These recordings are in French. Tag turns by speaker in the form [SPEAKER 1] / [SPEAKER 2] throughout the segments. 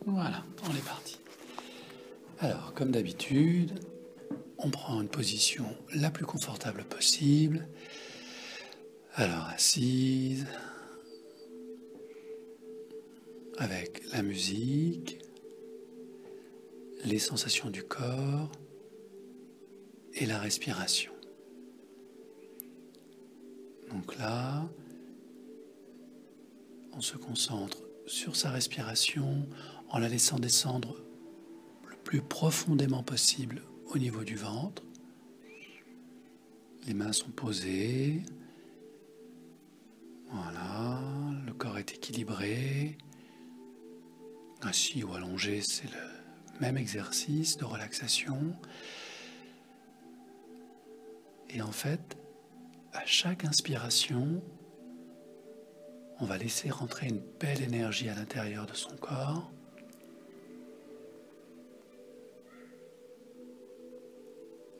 [SPEAKER 1] Voilà, on est parti. Alors, comme d'habitude, on prend une position la plus confortable possible. Alors, assise, avec la musique, les sensations du corps et la respiration. Donc là, on se concentre sur sa respiration en la laissant descendre le plus profondément possible au niveau du ventre. Les mains sont posées. Voilà, le corps est équilibré. Assis ou allongé, c'est le même exercice de relaxation. Et en fait, à chaque inspiration, on va laisser rentrer une belle énergie à l'intérieur de son corps.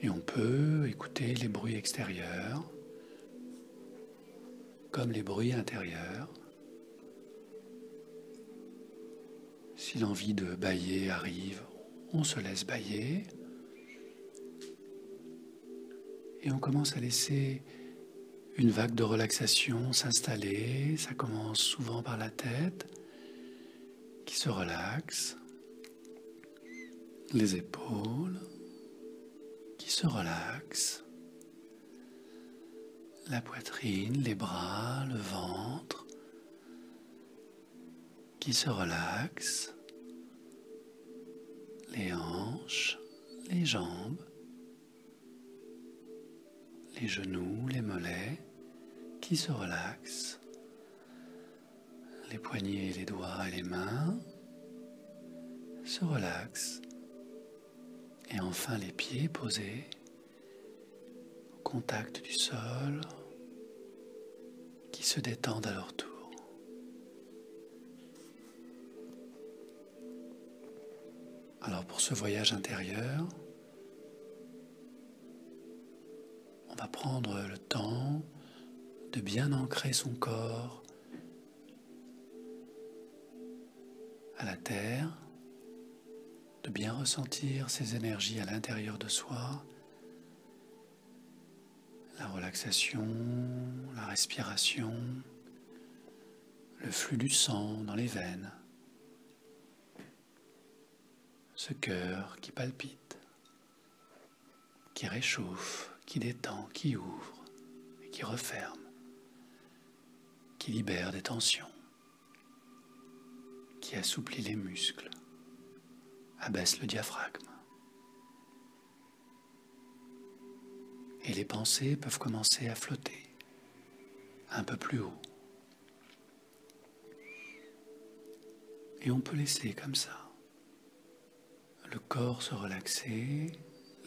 [SPEAKER 1] Et on peut écouter les bruits extérieurs comme les bruits intérieurs. Si l'envie de bâiller arrive, on se laisse bâiller. Et on commence à laisser une vague de relaxation s'installer. Ça commence souvent par la tête qui se relaxe, les épaules qui se relaxent, la poitrine, les bras, le ventre qui se relaxent, les hanches, les jambes, les genoux, les mollets qui se relaxent, les poignets, les doigts et les mains se relaxent, et enfin les pieds posés au contact du sol qui se détendent à leur tour. Alors pour ce voyage intérieur, on va prendre le temps de bien ancrer son corps à la terre, de bien ressentir ces énergies à l'intérieur de soi, la relaxation, la respiration, le flux du sang dans les veines, ce cœur qui palpite, qui réchauffe, qui détend, qui ouvre et qui referme, qui libère des tensions, qui assouplit les muscles, abaisse le diaphragme. Et les pensées peuvent commencer à flotter un peu plus haut. Et on peut laisser comme ça le corps se relaxer,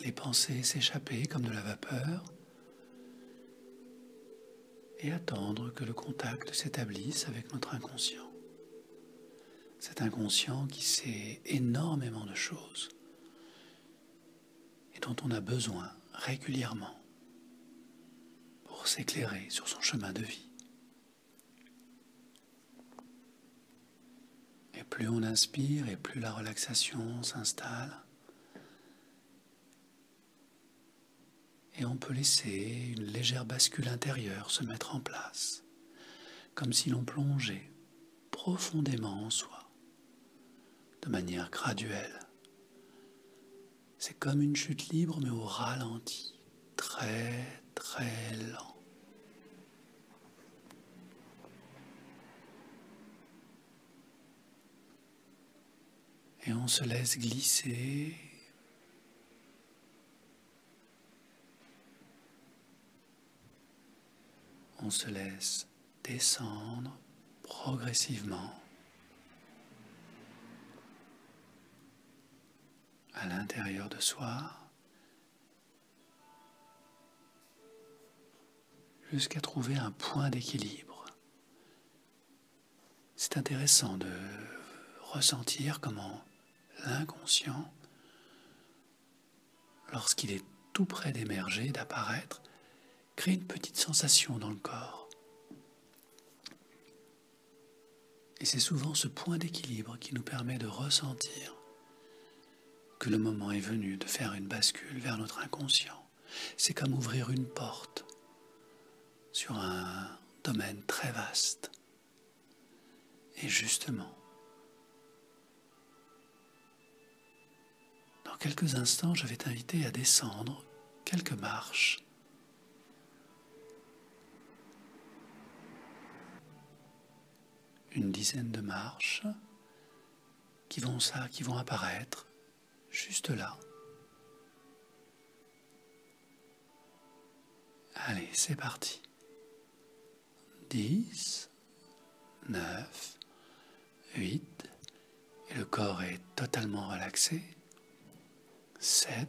[SPEAKER 1] les pensées s'échapper comme de la vapeur et attendre que le contact s'établisse avec notre inconscient. Cet inconscient qui sait énormément de choses et dont on a besoin régulièrement pour s'éclairer sur son chemin de vie. Et plus on inspire et plus la relaxation s'installe. Et on peut laisser une légère bascule intérieure se mettre en place, comme si l'on plongeait profondément en soi, de manière graduelle. C'est comme une chute libre mais au ralenti, très très lent. Et on se laisse glisser on se laisse descendre progressivement à l'intérieur de soi jusqu'à trouver un point d'équilibre. C'est intéressant de ressentir comment l'inconscient, lorsqu'il est tout près d'émerger, d'apparaître, crée une petite sensation dans le corps. Et c'est souvent ce point d'équilibre qui nous permet de ressentir que le moment est venu de faire une bascule vers notre inconscient. C'est comme ouvrir une porte sur un domaine très vaste. Et justement, dans quelques instants, je vais t'inviter à descendre quelques marches. Une dizaine de marches qui vont apparaître juste là. Allez, c'est parti. 10, 9, 8, et le corps est totalement relaxé. 7,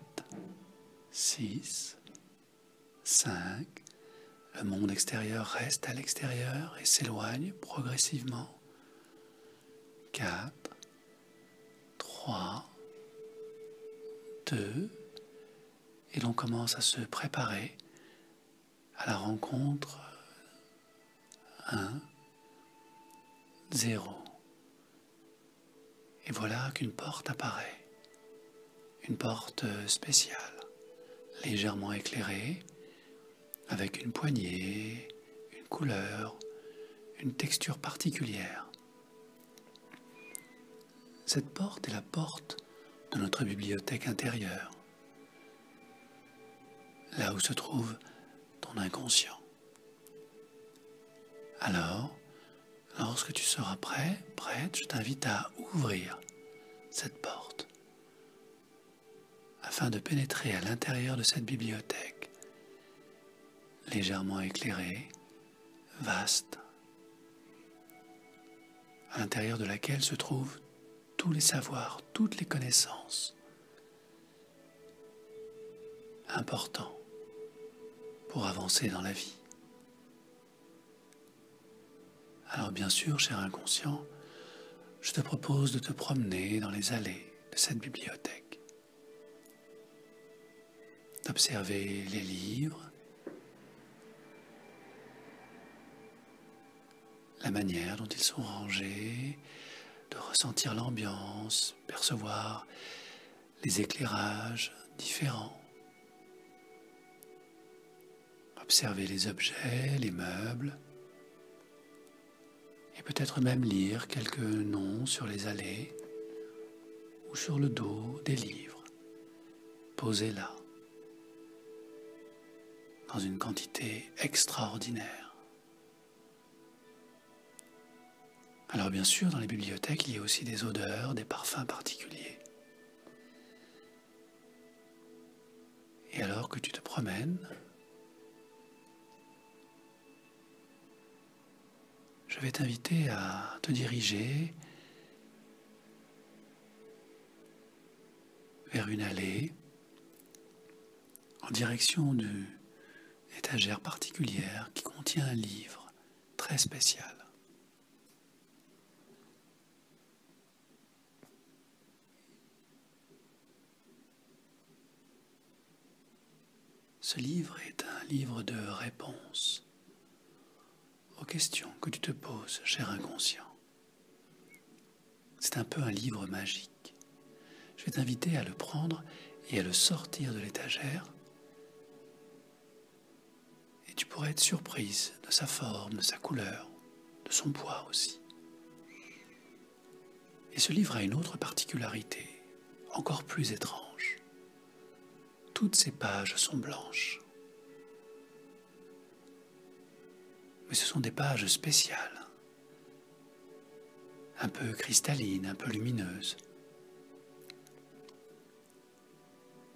[SPEAKER 1] 6, 5, le monde extérieur reste à l'extérieur et s'éloigne progressivement. 4, 3, 2, et l'on commence à se préparer à la rencontre 1, 0. Et voilà qu'une porte apparaît, une porte spéciale, légèrement éclairée, avec une poignée, une couleur, une texture particulière. Cette porte est la porte de notre bibliothèque intérieure, là où se trouve ton inconscient. Alors, lorsque tu seras prête, je t'invite à ouvrir cette porte afin de pénétrer à l'intérieur de cette bibliothèque, légèrement éclairée, vaste, à l'intérieur de laquelle se trouvent tous les savoirs, toutes les connaissances importants pour avancer dans la vie. Alors bien sûr, cher inconscient, je te propose de te promener dans les allées de cette bibliothèque, d'observer les livres, la manière dont ils sont rangés, de ressentir l'ambiance, percevoir les éclairages différents, observer les objets, les meubles, et peut-être même lire quelques noms sur les allées ou sur le dos des livres, posés là, dans une quantité extraordinaire. Alors bien sûr, dans les bibliothèques, il y a aussi des odeurs, des parfums particuliers. Et alors que tu te promènes, je vais t'inviter à te diriger vers une allée en direction d'une étagère particulière qui contient un livre très spécial. Ce livre est un livre de réponses aux questions que tu te poses, cher inconscient. C'est un peu un livre magique. Je vais t'inviter à le prendre et à le sortir de l'étagère. Et tu pourrais être surprise de sa forme, de sa couleur, de son poids aussi. Et ce livre a une autre particularité, encore plus étrange. Toutes ces pages sont blanches. Mais ce sont des pages spéciales, un peu cristallines, un peu lumineuses.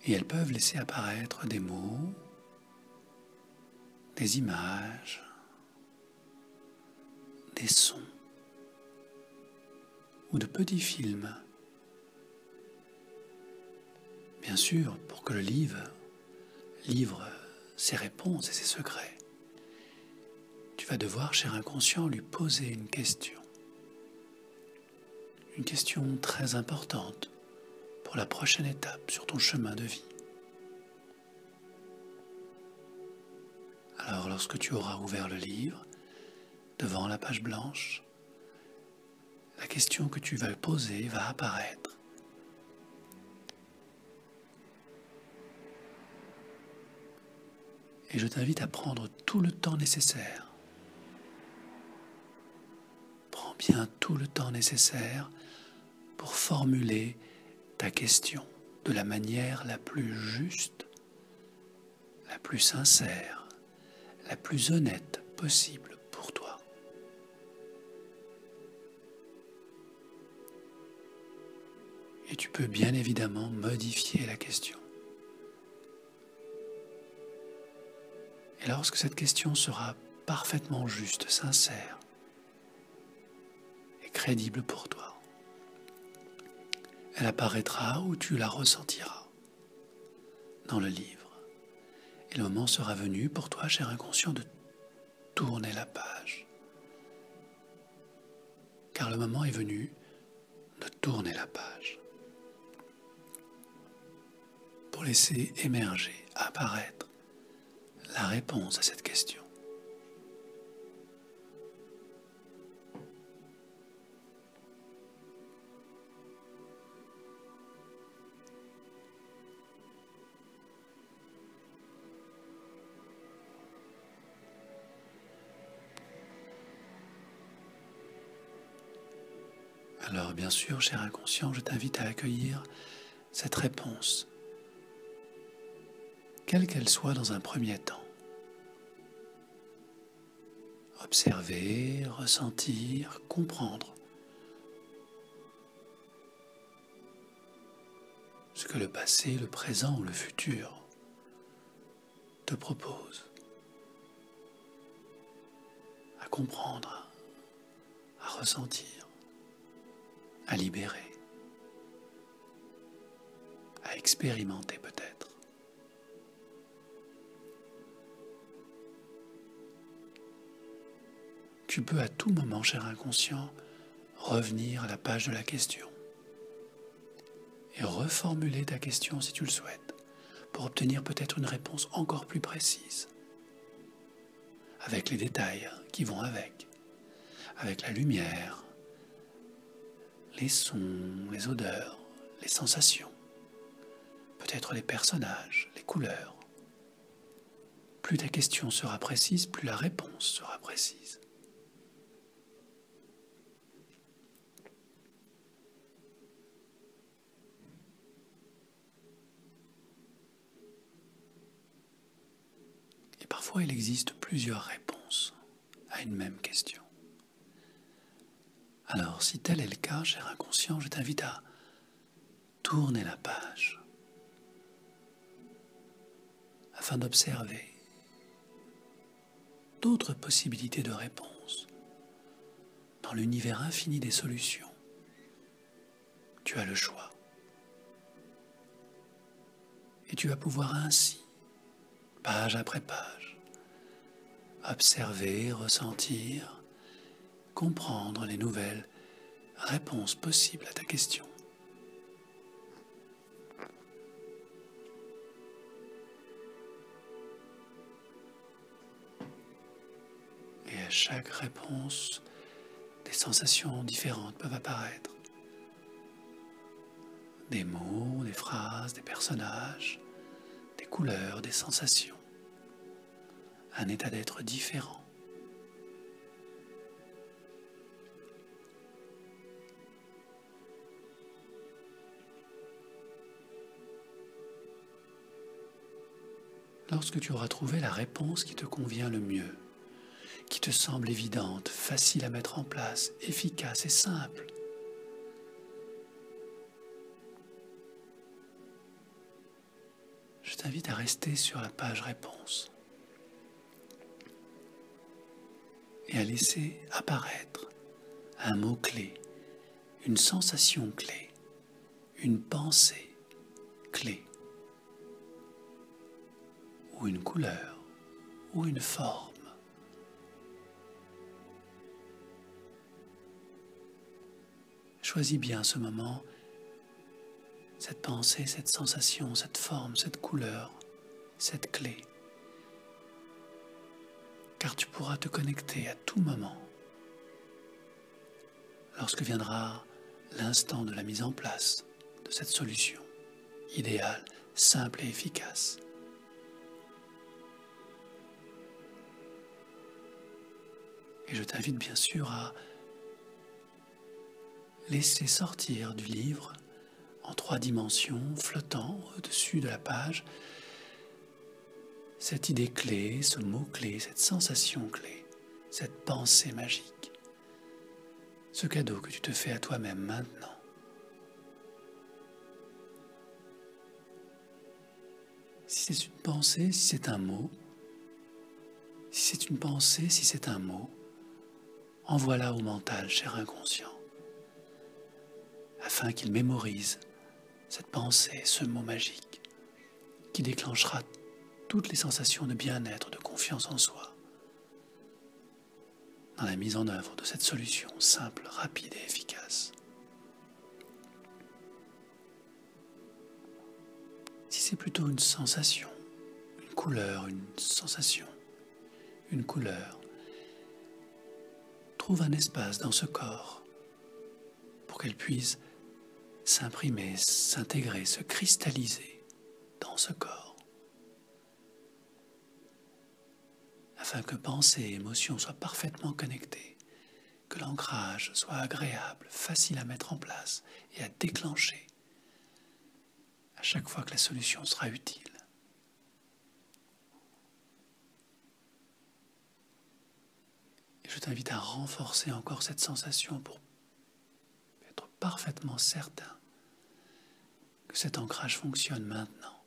[SPEAKER 1] Et elles peuvent laisser apparaître des mots, des images, des sons ou de petits films. Bien sûr, pour que le livre livre ses réponses et ses secrets, tu vas devoir, cher inconscient, lui poser une question très importante pour la prochaine étape sur ton chemin de vie. Alors, lorsque tu auras ouvert le livre, devant la page blanche, la question que tu vas poser va apparaître. Et je t'invite à prendre tout le temps nécessaire. Prends bien tout le temps nécessaire pour formuler ta question de la manière la plus juste, la plus sincère, la plus honnête possible pour toi. Et tu peux bien évidemment modifier la question. Et lorsque cette question sera parfaitement juste, sincère et crédible pour toi, elle apparaîtra ou tu la ressentiras dans le livre. Et le moment sera venu pour toi, cher inconscient, de tourner la page. Car le moment est venu de tourner la page pour laisser émerger, apparaître la réponse à cette question. Alors bien sûr, cher inconscient, je t'invite à accueillir cette réponse, quelle qu'elle soit dans un premier temps. Observer, ressentir, comprendre ce que le passé, le présent ou le futur te propose. À comprendre, à ressentir, à libérer, à expérimenter peut-être. Tu peux à tout moment, cher inconscient, revenir à la page de la question et reformuler ta question si tu le souhaites, pour obtenir peut-être une réponse encore plus précise, avec les détails qui vont avec la lumière, les sons, les odeurs, les sensations, peut-être les personnages, les couleurs. Plus ta question sera précise, plus la réponse sera précise. Et parfois, il existe plusieurs réponses à une même question. Alors, si tel est le cas, cher inconscient, je t'invite à tourner la page afin d'observer d'autres possibilités de réponses dans l'univers infini des solutions. Tu as le choix. Et tu vas pouvoir ainsi, page après page, observer, ressentir, comprendre les nouvelles réponses possibles à ta question. Et à chaque réponse, des sensations différentes peuvent apparaître. Des mots, des phrases, des personnages, des couleurs, des sensations. Un état d'être différent. Lorsque tu auras trouvé la réponse qui te convient le mieux, qui te semble évidente, facile à mettre en place, efficace et simple, je t'invite à rester sur la page réponse et à laisser apparaître un mot-clé, une sensation clé, une pensée clé, ou une couleur, ou une forme. Choisis bien ce moment, cette pensée, cette sensation, cette forme, cette couleur, cette clé. Car tu pourras te connecter à tout moment lorsque viendra l'instant de la mise en place de cette solution idéale, simple et efficace. Et je t'invite bien sûr à laisser sortir du livre en 3 dimensions, flottant au-dessus de la page, cette idée clé, ce mot clé, cette sensation clé, cette pensée magique, ce cadeau que tu te fais à toi-même maintenant. Si c'est une pensée, si c'est un mot, si c'est une pensée, si c'est un mot, envoie-la au mental, cher inconscient, afin qu'il mémorise cette pensée, ce mot magique, qui déclenchera toutes les sensations de bien-être, de confiance en soi, dans la mise en œuvre de cette solution simple, rapide et efficace. Si c'est plutôt une sensation, une couleur, une sensation, une couleur, trouve un espace dans ce corps pour qu'elle puisse s'imprimer, s'intégrer, se cristalliser dans ce corps, afin que pensée et émotion soient parfaitement connectées, que l'ancrage soit agréable, facile à mettre en place et à déclencher à chaque fois que la solution sera utile. Et je t'invite à renforcer encore cette sensation pour être parfaitement certain que cet ancrage fonctionne maintenant.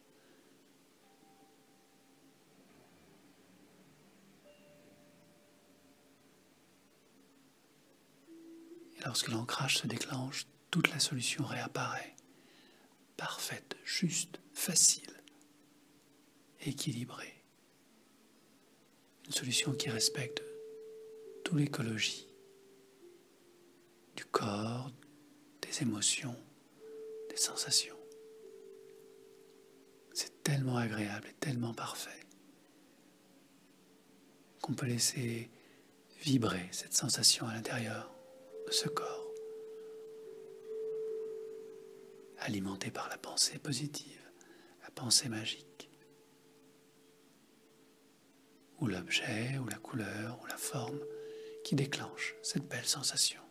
[SPEAKER 1] Et lorsque l'ancrage se déclenche, toute la solution réapparaît, parfaite, juste, facile, équilibrée. Une solution qui respecte toute l'écologie du corps, des émotions, des sensations. C'est tellement agréable et tellement parfait qu'on peut laisser vibrer cette sensation à l'intérieur de ce corps, alimenté par la pensée positive, la pensée magique, ou l'objet, ou la couleur, ou la forme qui déclenche cette belle sensation.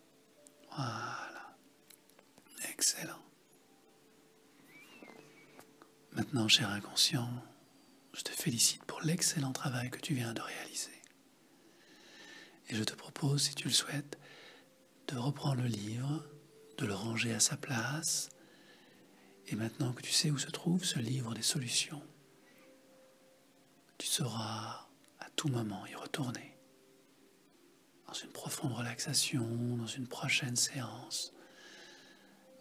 [SPEAKER 1] Voilà, excellent. Maintenant, cher inconscient, je te félicite pour l'excellent travail que tu viens de réaliser. Et je te propose, si tu le souhaites, de reprendre le livre, de le ranger à sa place. Et maintenant que tu sais où se trouve ce livre des solutions, tu sauras à tout moment y retourner, dans une profonde relaxation, dans une prochaine séance,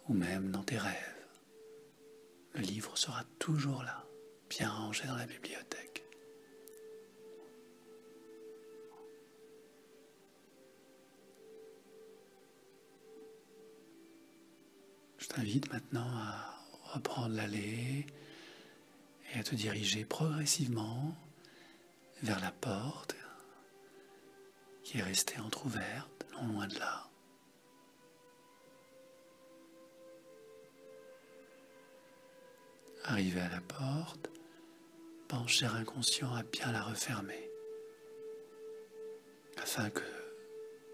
[SPEAKER 1] ou même dans tes rêves. Le livre sera toujours là, bien rangé dans la bibliothèque. Je t'invite maintenant à reprendre l'allée et à te diriger progressivement vers la porte qui est restée entr'ouverte, non loin de là. Arrivé à la porte, pense, cher inconscient, à bien la refermer, afin que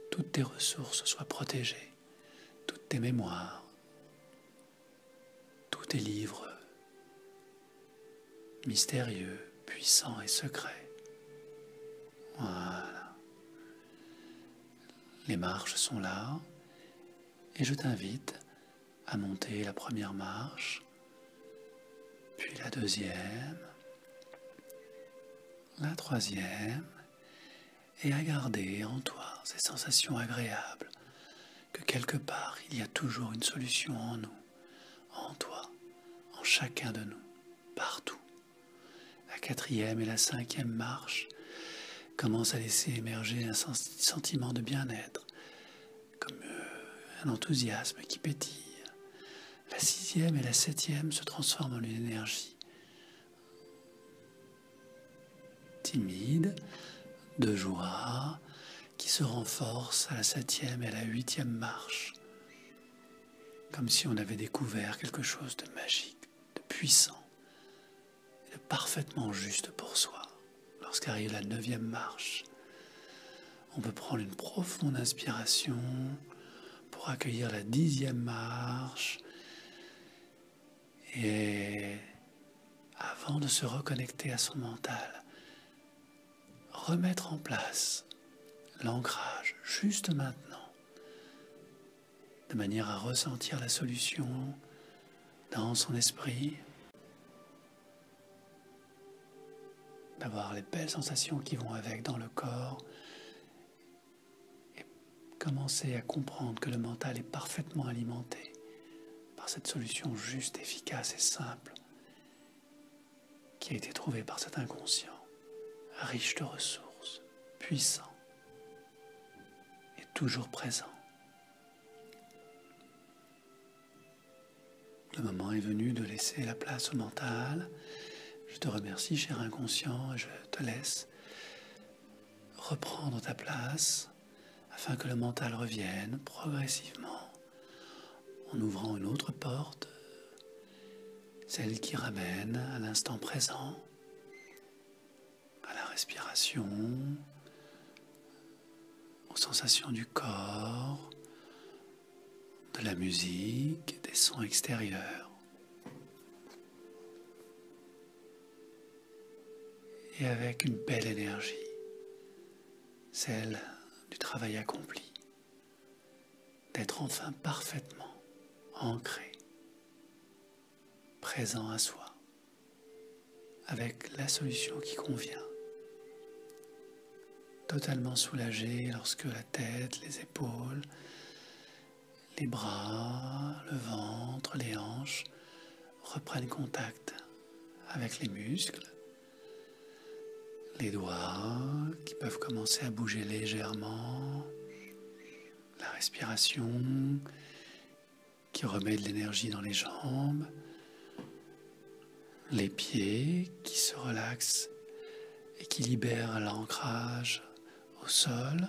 [SPEAKER 1] toutes tes ressources soient protégées, toutes tes mémoires, tous tes livres mystérieux, puissants et secrets. Voilà. Les marches sont là, et je t'invite à monter la première marche, puis la deuxième, la troisième, et à garder en toi ces sensations agréables que quelque part il y a toujours une solution en nous, en toi, en chacun de nous, partout. La quatrième et la cinquième marche commencent à laisser émerger un sentiment de bien-être, comme un enthousiasme qui pétille. La sixième et la septième se transforment en une énergie timide, de joie, qui se renforce à la 7e et à la 8e marche, comme si on avait découvert quelque chose de magique, de puissant, et de parfaitement juste pour soi. Lorsqu'arrive la 9e marche, on peut prendre une profonde inspiration pour accueillir la 10e marche et avant de se reconnecter à son mental, remettre en place l'ancrage juste maintenant, de manière à ressentir la solution dans son esprit, d'avoir les belles sensations qui vont avec dans le corps et commencer à comprendre que le mental est parfaitement alimenté par cette solution juste, efficace et simple qui a été trouvée par cet inconscient, riche de ressources, puissant et toujours présent. Le moment est venu de laisser la place au mental. Je te remercie, cher inconscient, et je te laisse reprendre ta place afin que le mental revienne progressivement en ouvrant une autre porte, celle qui ramène à l'instant présent, à la respiration, aux sensations du corps, de la musique, des sons extérieurs. Et avec une belle énergie, celle du travail accompli, d'être enfin parfaitement ancré, présent à soi, avec la solution qui convient, totalement soulagé lorsque la tête, les épaules, les bras, le ventre, les hanches reprennent contact avec les muscles, les doigts qui peuvent commencer à bouger légèrement, la respiration qui remet de l'énergie dans les jambes, les pieds qui se relaxent et qui libèrent l'ancrage au sol,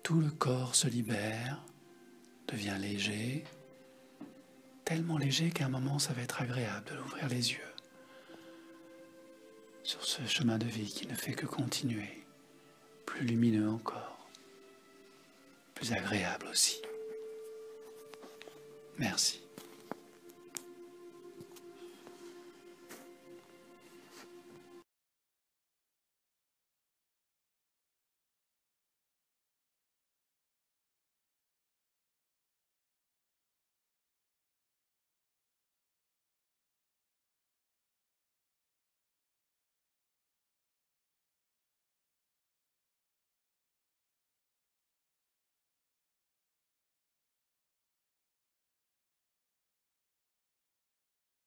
[SPEAKER 1] tout le corps se libère, devient léger, tellement léger qu'à un moment ça va être agréable d'ouvrir les yeux sur ce chemin de vie qui ne fait que continuer, plus lumineux encore, plus agréable aussi. Merci.